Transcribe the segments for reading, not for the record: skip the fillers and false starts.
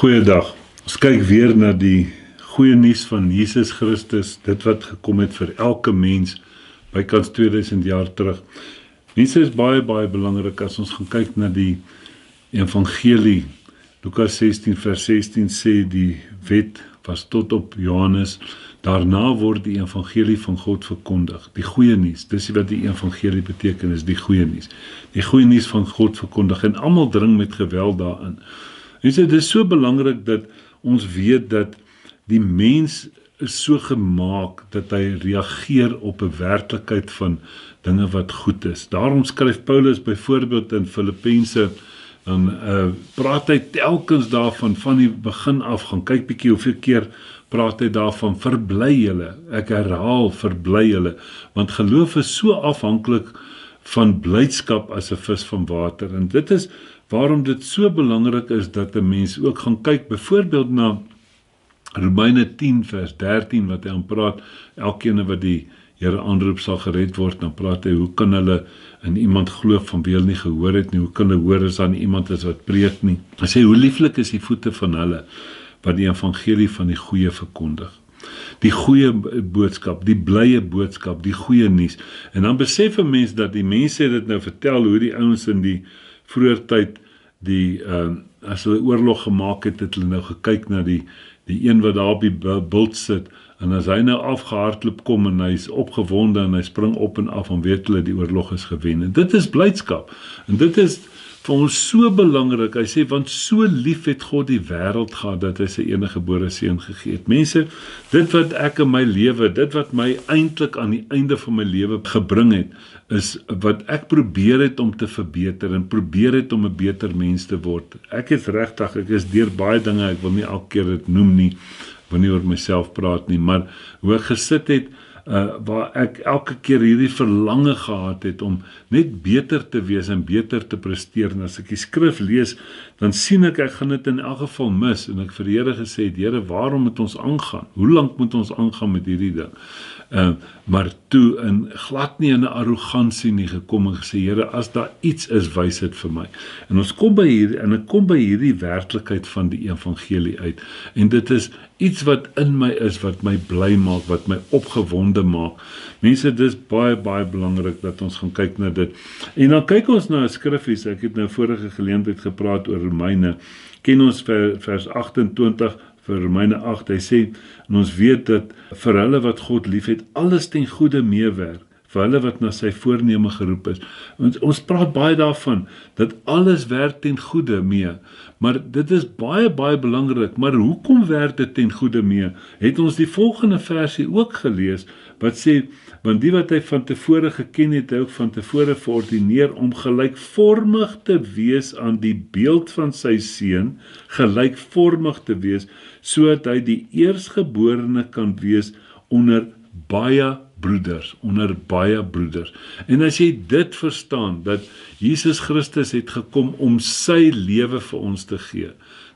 Goeiedag. Ons kyk weer na die goeie nuus van Jesus Christus, dit wat gekom het vir elke mens bykans 2000 jaar terug. Mense is baie belangrik as ons gaan kyk na die evangelie. Lukas 16 vers 16 sê die wet was tot op Johannes. Daarna word die evangelie van God verkondig. Die goeie nuus, dis wat die evangelie beteken, is die goeie nuus. Die goeie nuus van God verkondig en almal dring met geweld daarin. En so, dit is so belangrik dat ons weet dat die mens is so gemaak dat hy reageer op 'n werklikheid van dinge wat goed is. Daarom skryf Paulus byvoorbeeld in Filippense, dan praat hy telkens daarvan van die begin af, gaan kyk bietjie hoeveel keer praat hy daarvan, verbly julle, ek herhaal, verbly julle, want geloof is so afhanklik van blydskap as 'n vis van water, en dit is waarom dit so belangrik is dat 'n mens ook gaan kyk, byvoorbeeld na Romeine 10 vers 13, wat hy aan praat, elkeen wat die Here aanroep sal gered word, dan praat hy, hoe kan hulle in iemand glo van wie hulle nie gehoor het nie, hoe kan hulle hoor as daar iemand is wat preek nie. Hy sê, hoe lieflik is die voete van hulle, wat die evangelie van die goeie verkondig. Die goeie boodskap, die blye boodskap, die goeie nuus. En dan besef 'n mens dat die mense dit nou vertel, hoe die ouens in die vroeër tyd, as hulle oorlog gemaak het, het hulle nou gekyk na die een wat daar op die bult sit, en as hy nou afgehardloop kom, en hy is opgewonde, en hy spring op en af, en weet hulle die oorlog is gewen. En dit is blydskap, en dit is vir ons so belangrik. Hy sê, want so lief het God die wêreld gehad, dat hy sy enige gebore seun gegee het. Mense, dit wat ek in my lewe, dit wat my eintlik aan die einde van my lewe gebring het, is wat ek probeer het om te verbeter, en probeer het om 'n beter mens te word. Ek is regtig, ek is deur baie dinge, ek wil nie elke keer dit noem nie, wil nie oor myself praat nie, maar hoe ek gesit het, waar ek elke keer hierdie verlange gehad het om net beter te wees en beter te presteer, en as ek die skrif lees, dan sien ek gaan dit in elk geval mis, en ek vir die Here gesê het, Here, waarom moet ons aangaan? Hoe lank moet ons aangaan met hierdie ding? Maar toe, en glad nie in 'n arrogansie nie gekom, en gesê, Here, as daar iets is, wys dit vir my. En ons kom by hierdie, en ek kom by hierdie werklikheid van die evangelie uit, en dit is iets wat in my is, wat my bly maak, wat my opgewonde maak. Mense, dit is baie belangrik dat ons gaan kyk na dit. En dan kyk ons na 'n skriffies, ek het nou vorige geleentheid gepraat oor Romeine, ken ons vers 28, vir Romeine 8, hy sê, en ons weet dat vir hulle wat God lief het, alles ten goeie meewerk, vir hulle wat na sy voorneme geroep is. Ons praat baie daarvan, dat alles werk ten goeie mee, maar dit is baie belangrik, maar hoekom werk dit ten goeie mee? Het ons die volgende versie ook gelees, wat sê, want die wat hy van tevore geken het, hy ook van tevore verordineer om gelykvormig te wees aan die beeld van sy seun, gelykvormig te wees, sodat hy die eersgeborene kan wees onder baie broeders. En as jy dit verstaan, dat Jesus Christus het gekom om sy lewe vir ons te gee,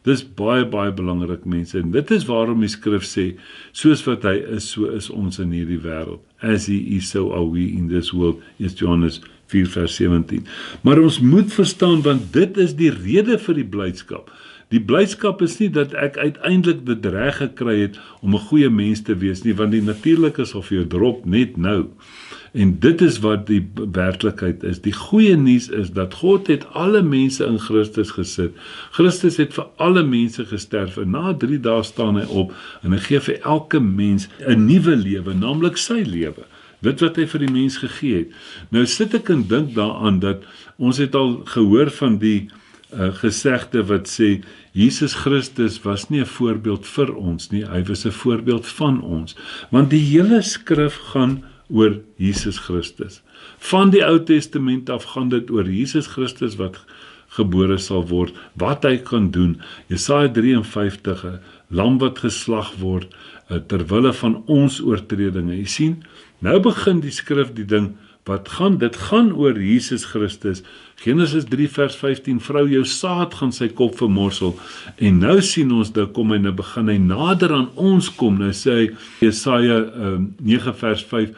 dis baie belangrik, mense, en dit is waarom die skrif sê, soos wat hy is, so is ons in hierdie wêreld. As he is, so are we in this world, is Johannes 4 vers 17. Maar ons moet verstaan, want dit is die rede vir die blydskap. Die blydskap is nie dat ek uiteindelik dit reg gekry het om 'n goeie mens te wees nie, want die natuurlike is of jy drop net nou. En dit is wat die werklikheid is. Die goeie nuus is dat God het alle mense in Christus gesit. Christus het vir alle mense gesterf, en na 3 dae staan hy op, en hy gee vir elke mens 'n nuwe lewe, naamlik sy lewe. Dit wat hy vir die mens gegee het. Nou sit ek en dink daaraan, dat ons het al gehoor van die gesegde wat sê, Jesus Christus was nie 'n voorbeeld vir ons nie, hy was 'n voorbeeld van ons. Want die hele skrif gaan oor Jesus Christus. Van die Ou Testament af gaan dit oor Jesus Christus wat gebore sal word, wat hy kan doen. Jesaja 53, 'n lam wat geslag word, terwille van ons oortredinge. Jy sien, nou begin die skrif die ding, dit gaan oor Jesus Christus. Genesis 3 vers 15, vrou, jou saad gaan sy kop vermorsel, en nou sien ons, nou begin hy nader aan ons kom, nou sê hy, Jesaja 9 vers 5,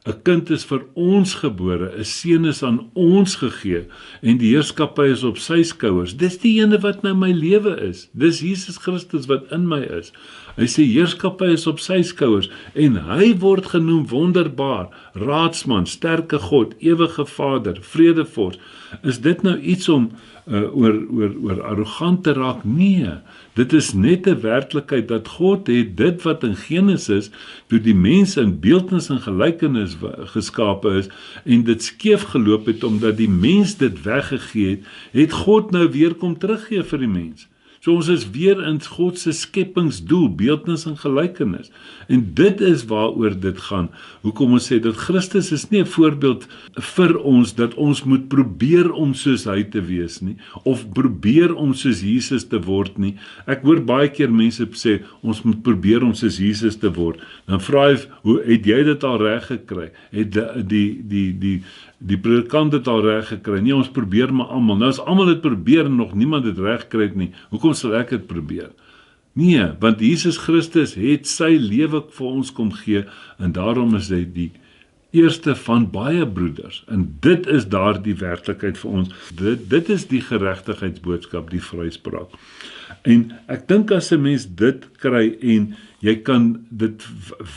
'n kind is vir ons gebore, 'n seun is aan ons gegee en die heerskappy is op sy skouers. Dis die ene wat nou my lewe is. Dis Jesus Christus wat in my is. Hy sê heerskappy is op sy skouers en hy word genoem wonderbaar, raadsman, sterke God, ewige Vader, vredevors. Is dit nou iets om oor arrogant te raak? Nee, dit is net 'n werklikheid dat God het dit wat in Genesis, toe die mens in beeldnis en gelykenis geskape is en dit skeef geloop het omdat die mens dit weggegee het, het God nou weer kom teruggee vir die mens. So ons is weer in God se skepingsdoel, beeldnis en gelykenis. En dit is waaroor dit gaan. Hoekom ons sê dat Christus is nie 'n voorbeeld vir ons dat ons moet probeer om soos hy te wees nie, of probeer om soos Jesus te word nie. Ek hoor baie keer mense sê ons moet probeer om soos Jesus te word. Dan vra hy, hoe het jy dit al reg gekry? Het die predikant het al reg gekry? Nee, ons probeer maar almal. Nou as almal dit probeer en nog niemand dit reg gekry nie, hoekom sal ek dit probeer? Nee, want Jesus Christus het sy lewe vir ons kom gee en daarom is hy die eerste van baie broeders. En dit is daar die werklikheid vir ons. Dit is die geregtigheidsboodskap, die vryspraak. En ek dink as 'n mens dit kry en jy kan dit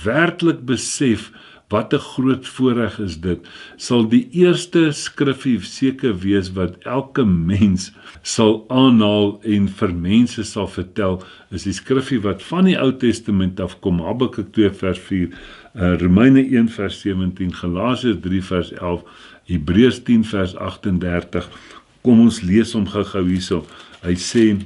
werklik besef, wat 'n groot voorreg is dit, sal die eerste skrifgie seker wees wat elke mens sal aanhaal en vir mense sal vertel, is die skrifgie wat van die Ou Testament afkom, Habakuk 2 vers 4, Romeine 1 vers 17, Galasiërs 3 vers 11, Hebreërs 10 vers 38. Kom ons lees hom gou hierso. Hy sê,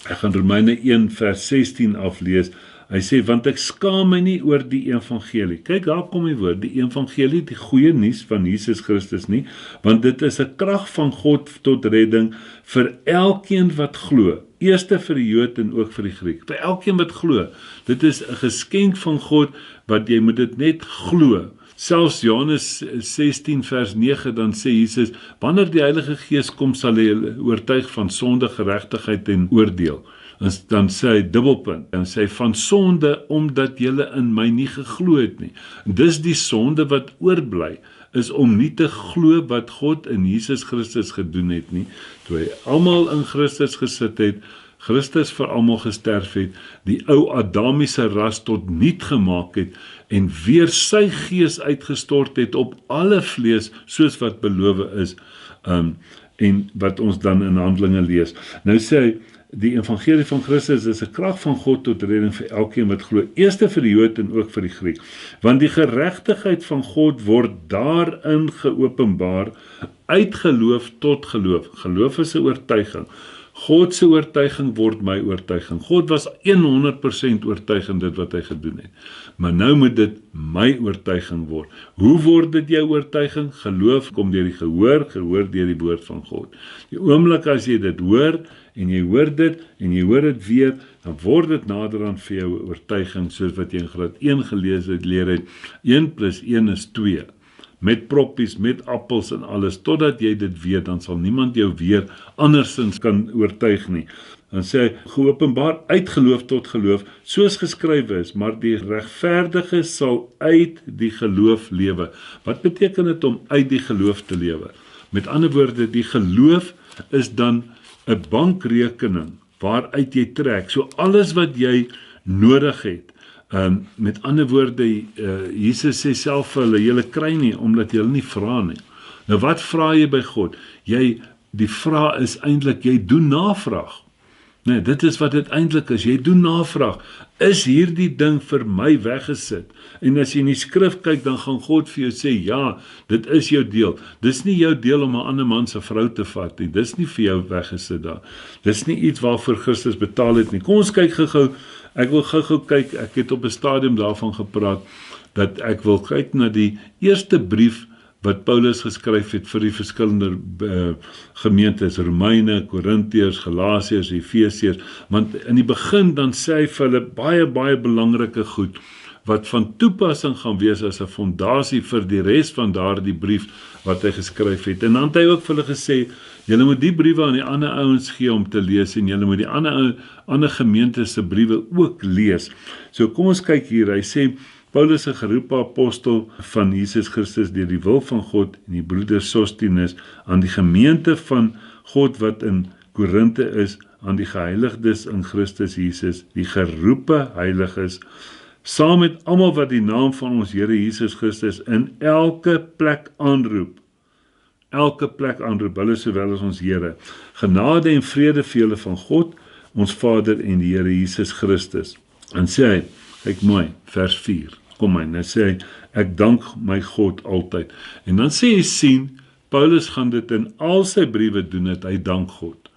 ek gaan Romeine 1 vers 16 aflees. Hy sê, want ek skaam my nie oor die evangelie. Kyk, daar kom die woord, die evangelie, die goeie nuus van Jesus Christus nie, want dit is 'n krag van God tot redding vir elkeen wat glo. Eerste vir die Jood en ook vir die Griek. Vir elkeen wat glo. Dit is 'n geskenk van God, wat jy moet dit net glo. Selfs Johannes 16 vers 9, dan sê Jesus, wanneer die Heilige Gees kom, sal hy oortuig van sonde, geregtigheid en oordeel. Dan sê hy dubbelpunt, dan sê hy van sonde, omdat julle in my nie geglo het nie. Dis die sonde wat oorbly, is om nie te glo wat God in Jesus Christus gedoen het nie, toe hy almal in Christus gesit het, Christus vir almal gesterf het, die ou Adamiese ras tot niet gemaak het, en weer sy gees uitgestort het op alle vlees, soos wat beloof is, en wat ons dan in Handelinge lees. Nou sê hy, die evangelie van Christus is 'n krag van God tot redding vir elkeen wat glo, eerste vir die Jood en ook vir die Griek, want die geregtigheid van God word daarin geopenbaar, uit geloof tot geloof. Geloof is 'n oortuiging. God se oortuiging word my oortuiging. God was 100% oortuig in dit wat hy gedoen het. Maar nou moet dit my oortuiging word. Hoe word dit jou oortuiging? Geloof kom deur die gehoor, gehoor deur die woord van God. Die oomblik as jy dit hoor, en jy hoor dit, en jy hoor dit weer, dan word dit naderhand vir jou oortuiging, soos wat jy in graad 1 gelees het, leer het, 1 + 1 is 2. Met proppies, met appels en alles, totdat jy dit weet, dan sal niemand jou weer andersins kan oortuig nie. Dan sê hy, geopenbaar uit geloof tot geloof, soos geskrywe is, maar die regverdige sal uit die geloof lewe. Wat beteken dit om uit die geloof te lewe? Met ander woorde, die geloof is dan 'n bankrekening waaruit jy trek. So alles wat jy nodig het. Met ander woorde, Jesus sê self vir hulle, julle kry nie, omdat julle nie vra nie. Nou wat vra jy by God? Die vraag is eintlik, jy doen navraag. Nee, dit is wat dit eintlik is, jy doen navraag. Is hierdie ding vir my weggesit? En as jy in die skrif kyk, dan gaan God vir jou sê, ja, dit is jou deel. Dis nie jou deel om 'n ander man se vrou te vat nie, dis nie vir jou weggesit daar. Dis nie iets waarvoor Christus betaal het nie. Kom ons kyk gou-gou. Ek wil gou kyk, ek het op 'n stadium daarvan gepraat, dat ek wil kyk na die eerste brief wat Paulus geskryf het vir die verskillende gemeentes, Romeine, Korintiërs, Galasiërs, Efesiërs, want in die begin dan sê hy vir hulle baie belangrike goed, wat van toepassing gaan wees as 'n fondasie vir die res van daardie brief wat hy geskryf het. En dan het hy ook vir hulle gesê, julle moet die briewe aan die ander ouens gee om te lees, en julle moet die ander gemeentes se briewe ook lees. So kom ons kyk hier, hy sê, Paulus 'n geroepe apostel van Jesus Christus deur die wil van God en die broeder Sosthenes aan die gemeente van God wat in Korinthe is, aan die geheiligdes in Christus Jesus, die geroepe heiliges, saam met almal wat die naam van ons Here Jesus Christus in elke plek aanroep. Elke plek aanroep, hulle sowel as ons Here. Genade en vrede vir julle van God, ons Vader en die Here Jesus Christus. En sê hy, kyk mooi, vers 4, kom my, nou sê hy, ek dank my God altyd. En dan sê hy sien, Paulus gaan dit in al sy briewe doen het, hy dank God.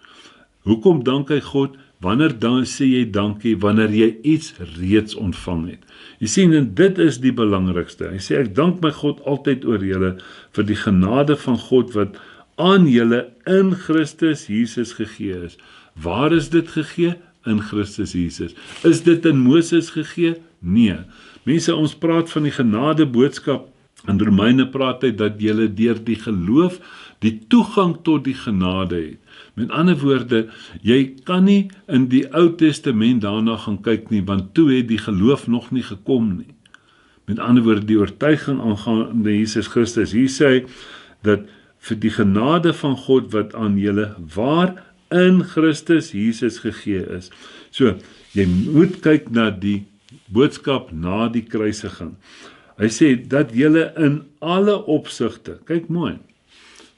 Hoekom dank hy God? Wanneer dan sê jy dankie? Wanneer jy iets reeds ontvang het. Jy sien, en dit is die belangrikste. Hy sê, ek dank my God altyd oor julle vir die genade van God wat aan julle in Christus Jesus gegee is. Waar is dit gegee? In Christus Jesus. Is dit in Moses gegee? Nee. Mense, ons praat van die genade boodskap. In Romeine praat hy dat julle deur die geloof die toegang tot die genade het. Met ander woorde, jy kan nie in die Ou Testament daarna gaan kyk nie, want toe het die geloof nog nie gekom nie. Met ander woorde, die oortuiging aangaande Jesus Christus. Hier sê hy dat vir die genade van God wat aan julle waar in Christus Jesus gegee is. So, jy moet kyk na die boodskap na die kruisiging. Hy sê dat julle in alle opsigte, kyk mooi,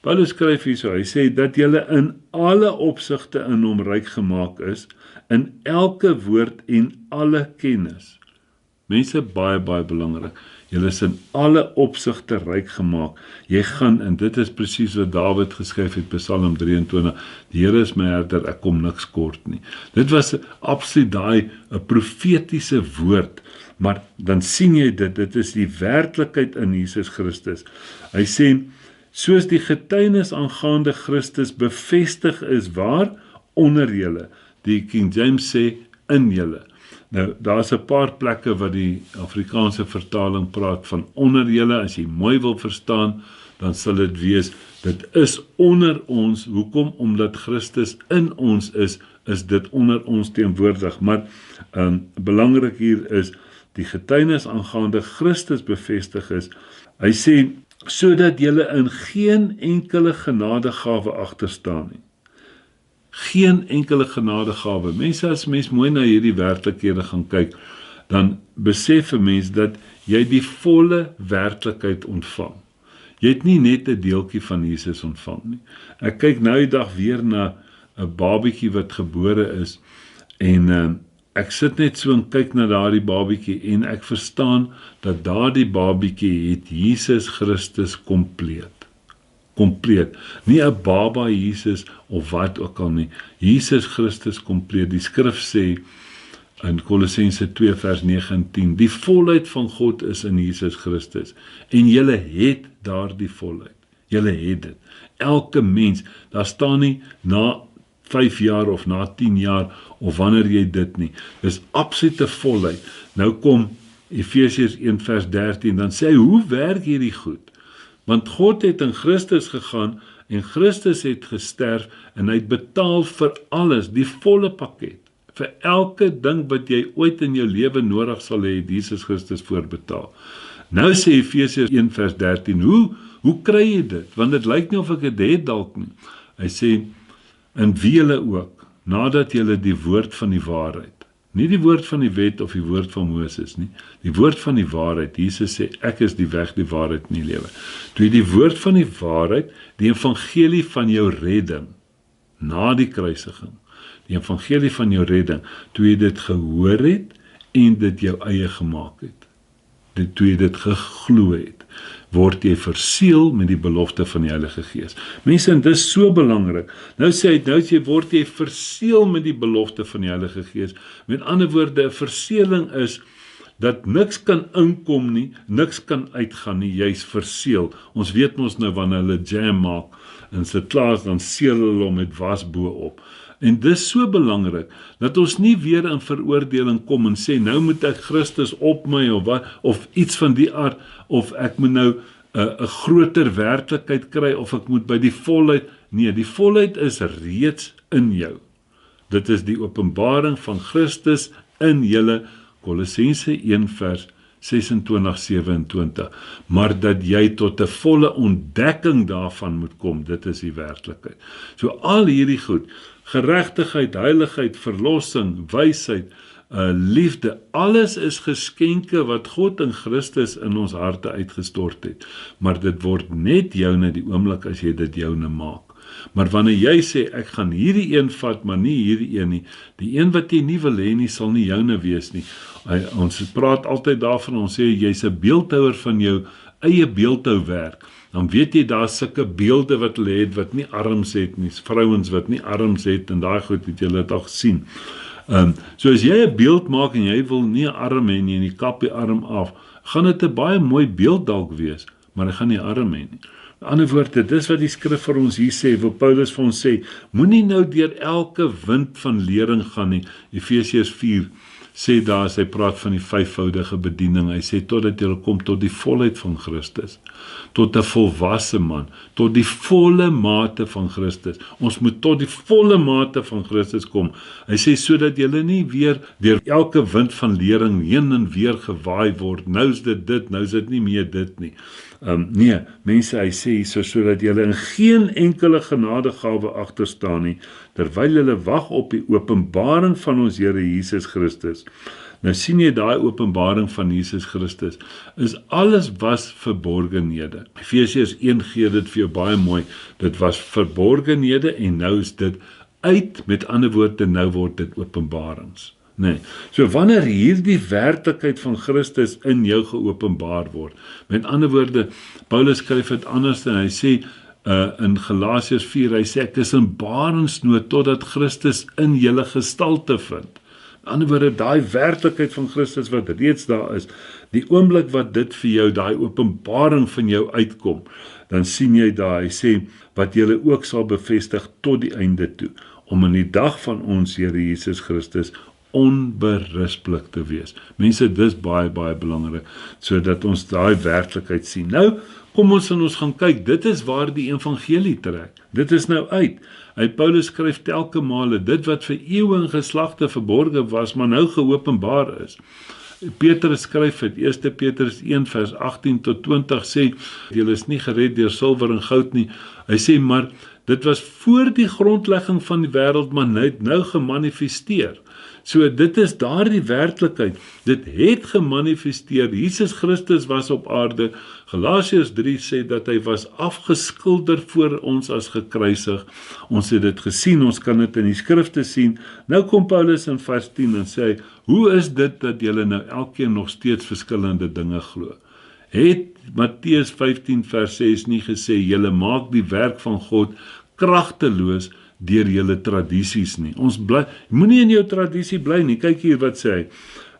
Paulus skryf hierso, hy sê dat julle in alle opsigte in hom ryk gemaak is, in elke woord en alle kennis. Mense, baie belangrik, julle is in alle opsigte ryk gemaak. Jy gaan, en dit is presies wat Dawid geskryf het, Psalm 23, die Here is my herder, ek kom niks kort nie. Dit was absoluut daai 'n profetiese woord, maar dan sien jy dit is die werklikheid in Jesus Christus. Hy sê, soos die getuienis aangaande Christus bevestig is waar? Onder julle. Die King James sê in julle. Nou, daar's 'n paar plekke wat die Afrikaanse vertaling praat van onder julle. As jy mooi wil verstaan, dan sal dit wees, dit is onder ons. Hoekom? Omdat Christus in ons is dit onder ons teenwoordig. Maar belangrik hier is, die getuienis aangaande Christus bevestig is. Hy sê, sodat julle in geen enkele genadegawe agterstaan nie. Geen enkele genadegawe. Mense, as mens mooi na hierdie werklikhede gaan kyk, dan besef 'n mens dat jy die volle werklikheid ontvang. Jy het nie net 'n deeltjie van Jesus ontvang nie. Ek kyk nou die dag weer na 'n babietjie wat gebore is, en ek sit net so en kyk na daardie babietjie en ek verstaan dat daardie babietjie het Jesus Christus kompleet. Nie 'n baba Jesus of wat ook al nie. Jesus Christus kompleet. Die skrif sê in Kolossense 2 vers 9 en 10, die volheid van God is in Jesus Christus. En julle het daardie volheid. Julle het dit. Elke mens, daar staan nie na 5 jaar of na 10 jaar of wanneer jy dit nie. Dis absolute volheid. Nou kom Efesiërs 1 vers 13, dan sê hy, hoe werk hierdie goed? Want God het in Christus gegaan en Christus het gesterf en hy het betaal vir alles, die volle pakket. Vir elke ding wat jy ooit in jou lewe nodig sal hê, het Jesus Christus voorbetaal. Nou sê Efesiërs 1 vers 13, hoe kry jy dit? Want dit lyk nie of ek dit het dalk nie. Hy sê, in wie julle ook, nadat julle die woord van die waarheid, nie die woord van die wet of die woord van Moses nie, die woord van die waarheid, Jesus sê, ek is die weg, die waarheid en die lewe. Toe jy die woord van die waarheid, die evangelie van jou redding, na die kruisiging, die evangelie van jou redding, toe jy dit gehoor het, en dit jou eie gemaak het, toe jy dit geglo het, word jy verseël met die belofte van die Heilige Gees. Mense, en dis so belangrik. Nou sê hy, word jy verseël met die belofte van die Heilige Gees. Met ander woorde, 'n verseëling is dat niks kan inkom nie, niks kan uitgaan nie, jy's verseël. Ons weet mos nou wanneer hulle jam maak in sy klaas, dan seël hulle hom met was bo-op. En dis so belangrik, dat ons nie weer in veroordeling kom en sê, nou moet ek Christus op my, of iets van die aard, of ek moet nou 'n groter werklikheid kry, of ek moet by die volheid, nee, die volheid is reeds in jou. Dit is die openbaring van Christus in julle, Kolossense 1 vers 26:27, maar dat jy tot 'n volle ontdekking daarvan moet kom, dit is die werklikheid. So al hierdie goed, geregtigheid, heiligheid, verlossing, wysheid, liefde, alles is geskenke wat God in Christus in ons harte uitgestort het, maar dit word net joune die oomblik as jy dit joune maak. Maar wanneer jy sê, ek gaan hierdie een vat, maar nie hierdie een nie, die een wat jy nie wil hê nie, sal nie joune wees nie. Ons praat altyd daarvan, ons sê, jy's 'n beeldhouer van jou eie beeldhouwerk, dan weet jy, daar is sulke beelde wat hulle het, wat nie arms het nie, vrouens wat nie arms het, en daai goed het julle dit al gesien. So as jy 'n beeld maak, en jy wil nie 'n arm hê nie, en jy kap die arm af, gaan dit 'n baie mooi beeld dalk wees, maar hy gaan nie arm hê nie. In ander woorde, dis wat die skrif vir ons hier sê, waar Paulus vir ons sê, moenie nou deur elke wind van lering gaan nie. Efesiërs 4 sê daar, as hy praat van die vyfvoudige bediening, hy sê, totdat jy kom tot die volheid van Christus, tot 'n volwasse man, tot die volle mate van Christus. Ons moet tot die volle mate van Christus kom. Hy sê, sodat jy nie weer deur elke wind van lering heen en weer gewaai word, nou is dit, nou is dit nie meer dit nie. Nee, mense, hy sê hierso, sodat julle in geen enkele genadegawe agter staan nie, terwyl julle wag op die openbaring van ons Here Jesus Christus. Nou sien jy, daai openbaring van Jesus Christus, is alles was verborgenhede. Efesiërs 1 gee dit vir jou baie mooi, dit was verborgenhede, en nou is dit uit, met ander woorde, nou word dit openbarings. Nee. So wanneer hierdie werklikheid van Christus in jou geopenbaar word, met ander woorde, Paulus skryf dit anders, en hy sê, in Galasiërs 4, hy sê, ek is in barensnood, totdat Christus in julle gestalte vind. Met ander woorde, daai werklikheid van Christus wat reeds daar is, die oomblik wat dit vir jou, daai openbaring van jou uitkom, dan sien jy daar, hy sê, wat julle ook sal bevestig tot die einde toe, om in die dag van ons Here Jesus Christus onberispelik te wees. Mense, dis baie, baie belangrik, sodat ons daai werklikheid sien. Nou, kom ons gaan kyk, dit is waar die evangelie trek. Dit is nou uit. Paulus skryf telke male, dit wat vir eeue en geslagte verborge was, maar nou geopenbaar is. Petrus skryf het, 1 Petrus 1 vers 18 tot 20 sê, julle is nie gered deur silwer en goud nie. Hy sê, maar dit was voor die grondlegging van die wêreld, maar nou gemanifesteer. So dit is daardie werklikheid, dit het gemanifesteer, Jesus Christus was op aarde, Galasiërs 3 sê dat hy was afgeskilder voor ons as gekruisig, ons het dit gesien, ons kan dit in die skrifte sien. Nou kom Paulus in vers 10 en sê, hoe is dit dat julle nou elkeen nog steeds verskillende dinge glo? Het Matteus 15 vers 6 nie gesê, julle maak die werk van God kragteloos deur julle tradisies nie. Ons bly, moenie in jou tradisie bly nie. Kyk hier wat sê hy.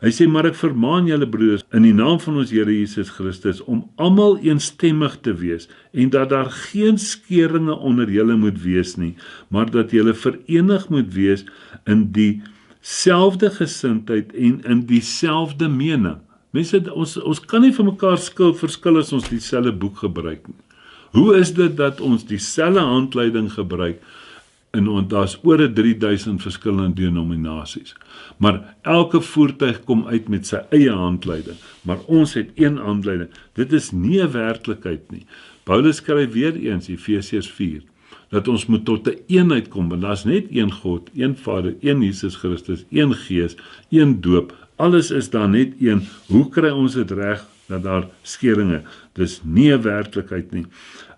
Hy sê, maar ek vermaan julle broeders in die naam van ons Here Jesus Christus om almal eensstemmig te wees en dat daar geen skeringe onder julle moet wees nie, maar dat julle verenig moet wees in dieselfde gesindheid en in dieselfde mening. Mense, ons kan nie vir mekaar verskil as ons dieselfde boek gebruik nie. Hoe is dit dat ons dieselfde handleiding gebruik en daar's oor 3000 verskillende denominasies. Maar elke voertuig kom uit met sy eie handleiding, maar ons het een handleiding. Dit is nie 'n werklikheid nie. Paulus skryf weer eens, Efesiërs 4, dat ons moet tot 'n eenheid kom, want daar's net een God, een Vader, een Jesus Christus, een Gees, een doop. Alles is daar net een. Hoe kry ons dit reg dat daar skeringe? Dis nie 'n werklikheid nie.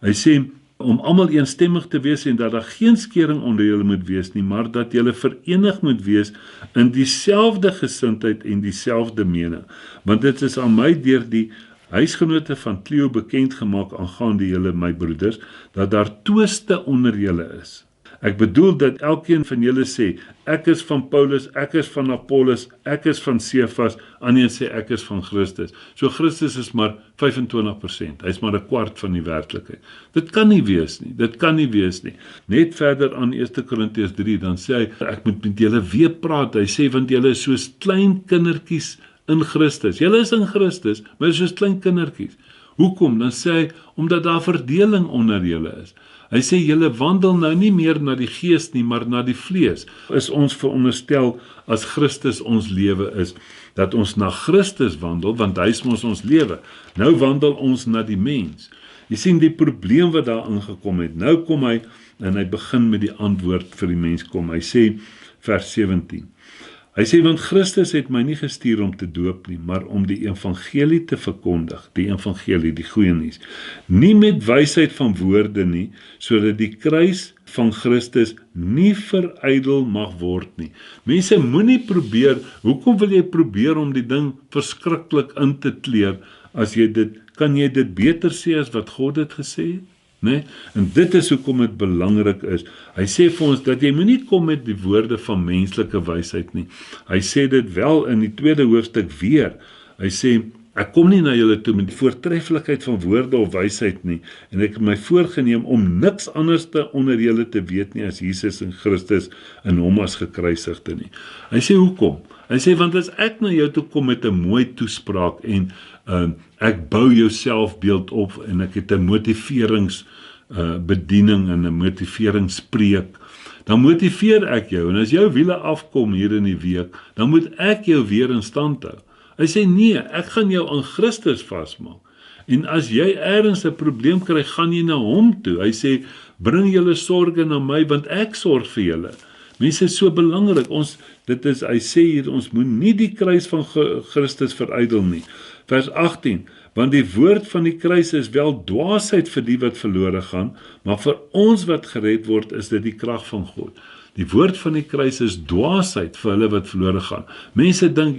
Hy sê, om almal eensstemmig te wees en dat daar geen skering onder julle moet wees nie, maar dat julle verenig moet wees in dieselfde gesindheid en dieselfde mening. Want dit is aan my deur die huisgenote van Cleo bekend gemaak aangaande julle, my broeders, dat daar twiste onder julle is. Ek bedoel dat elkeen van julle sê, ek is van Paulus, ek is van Apollos, ek is van Cephas, ander sê ek is van Christus. So Christus is maar 25%, hy is maar 'n kwart van die werklikheid. Dit kan nie wees nie, Net verder aan 1 Korintiërs 3, dan sê hy, ek moet met julle weer praat, hy sê, want julle is soos klein kindertjies in Christus. Julle is in Christus, maar soos klein kindertjies. Hoekom? Dan sê hy, omdat daar verdeling onder julle is. Hy sê julle wandel nou nie meer na die gees nie, maar na die vlees. Is ons veronderstel as Christus ons lewe is, dat ons na Christus wandel, want hy is ons lewe. Nou wandel ons na die mens. Jy sien die probleem wat daar ingekom het. Nou kom hy en hy begin met die antwoord vir die mens kom. Hy sê vers 17. Hy sê, want Christus het my nie gestuur om te doop nie, maar om die evangelie te verkondig, die evangelie, die goeie nuus. Nie met wysheid van woorde nie, sodat die kruis van Christus nie verydel mag word nie. Mense moenie probeer, hoekom wil jy probeer om die ding verskriklik in te kleur, as jy dit, kan jy dit beter sê as wat God het gesê het? Nee? En dit is hoekom dit belangrik is. Hy sê vir ons dat jy moenie kom met die woorde van menslike wysheid nie. Hy sê dit wel in die 2de hoofstuk weer. Hy sê, ek kom nie na julle toe met die voortreffelikheid van woorde of wysheid nie, en ek het my voorgeneem om niks anders te onder julle te weet nie as Jesus en Christus in hom as gekruisigde nie. Hy sê hoekom? Hy sê, want as ek na jou toe kom met 'n mooi toespraak en ek bou jou selfbeeld op en ek het 'n motiveringsbediening en 'n motiveringspreek, dan motiveer ek jou, en as jou wiele afkom hier in die week, dan moet ek jou weer in stand hou. Hy sê nee, ek gaan jou aan Christus vasmaak. En as jy ergens 'n probleem kry, gaan jy na hom toe. Hy sê, bring julle sorge na my, want ek sorg vir julle. Mense, is so belangrik, hy sê hier, ons moet nie die kruis van Christus verydel nie. Vers 18, want die woord van die kruis is wel dwaasheid vir die wat verlore gaan, maar vir ons wat gered word, is dit die krag van God. Die woord van die kruis is dwaasheid vir hulle wat verlore gaan. Mense dink,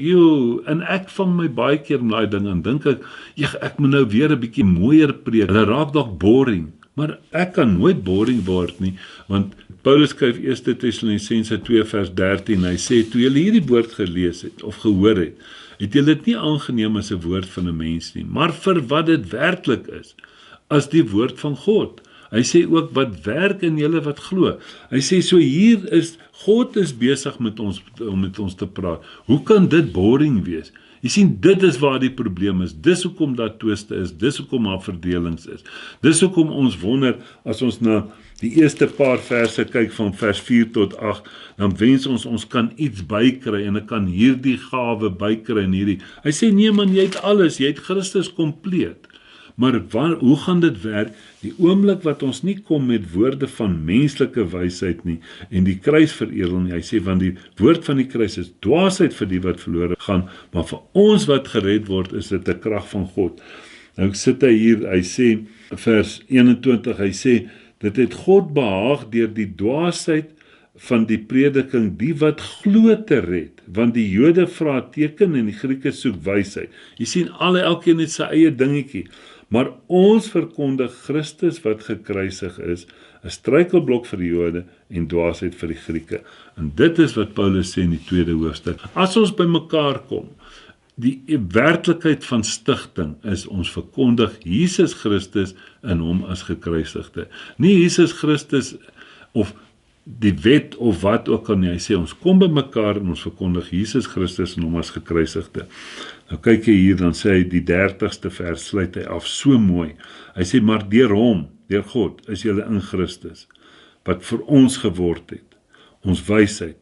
en ek vang my baie keer in daai ding en dink ek moet nou weer 'n bietjie mooier preek. Hulle raak dalk boring, maar ek kan nooit boring word nie, want Paulus skryf 1 Tessalonisense 2 vers 13, hy sê, toe julle hierdie woord gelees het, of gehoor het julle dit nie aangeneem as 'n woord van 'n mens nie, maar vir wat dit werklik is, as die woord van God. Hy sê ook, wat werk in julle wat glo. Hy sê, so hier is, God is besig met ons, om met ons te praat. Hoe kan dit boring wees? Jy sien, dit is waar die probleem is. Dis hoekom daar twiste is, dis hoekom daar verdelings is. Dis hoekom ons wonder, as ons na die eerste paar verse kyk van vers 4 tot 8, dan wens ons kan iets bykry, en ek kan hierdie gawe bykry en hierdie. Hy sê, nee man, jy het alles, jy het Christus kompleet. Maar hoe gaan dit werk? Die oomblik wat ons nie kom met woorde van menslike wysheid nie, en die kruis veredel nie, hy sê, want die woord van die kruis is dwaasheid vir die wat verlore gaan, maar vir ons wat gered word, is dit 'n krag van God. Nou sit hy hier, hy sê, vers 21, hy sê, dit het God behaag deur die dwaasheid van die prediking, die wat glo te red, want die Jode vra teken en die Grieke soek wysheid. Jy sien, elkeen het sy eie dingetjie, maar ons verkondig Christus wat gekruisig is, 'n struikelblok vir die Jode en dwaasheid vir die Grieke. En dit is wat Paulus sê in die 2de hoofstuk. As ons by mekaar kom, die werklikheid van stigting is, ons verkondig Jesus Christus in hom as gekruisigde. Nie Jesus Christus of die wet of wat ook al nie. Hy sê, ons kom by mekaar en ons verkondig Jesus Christus en hom as gekruisigde. Nou kyk jy hier, dan sê hy, die 30ste vers sluit hy af, so mooi. Hy sê, maar deur hom, deur God, is julle in Christus, wat vir ons geword het, ons wysheid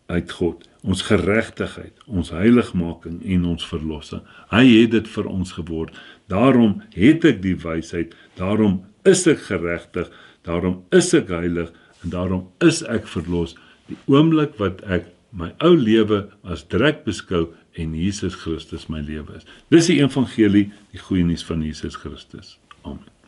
uit God, ons geregtigheid, ons heiligmaking en ons verlossing. Hy het dit vir ons geword. Daarom het ek die wysheid, daarom is ek geregtig, daarom is ek heilig, en daarom is ek verlos, die oomblik wat ek my ou lewe as drek beskou en Jesus Christus my lewe is. Dis die evangelie, die goeie nuus van Jesus Christus. Amen.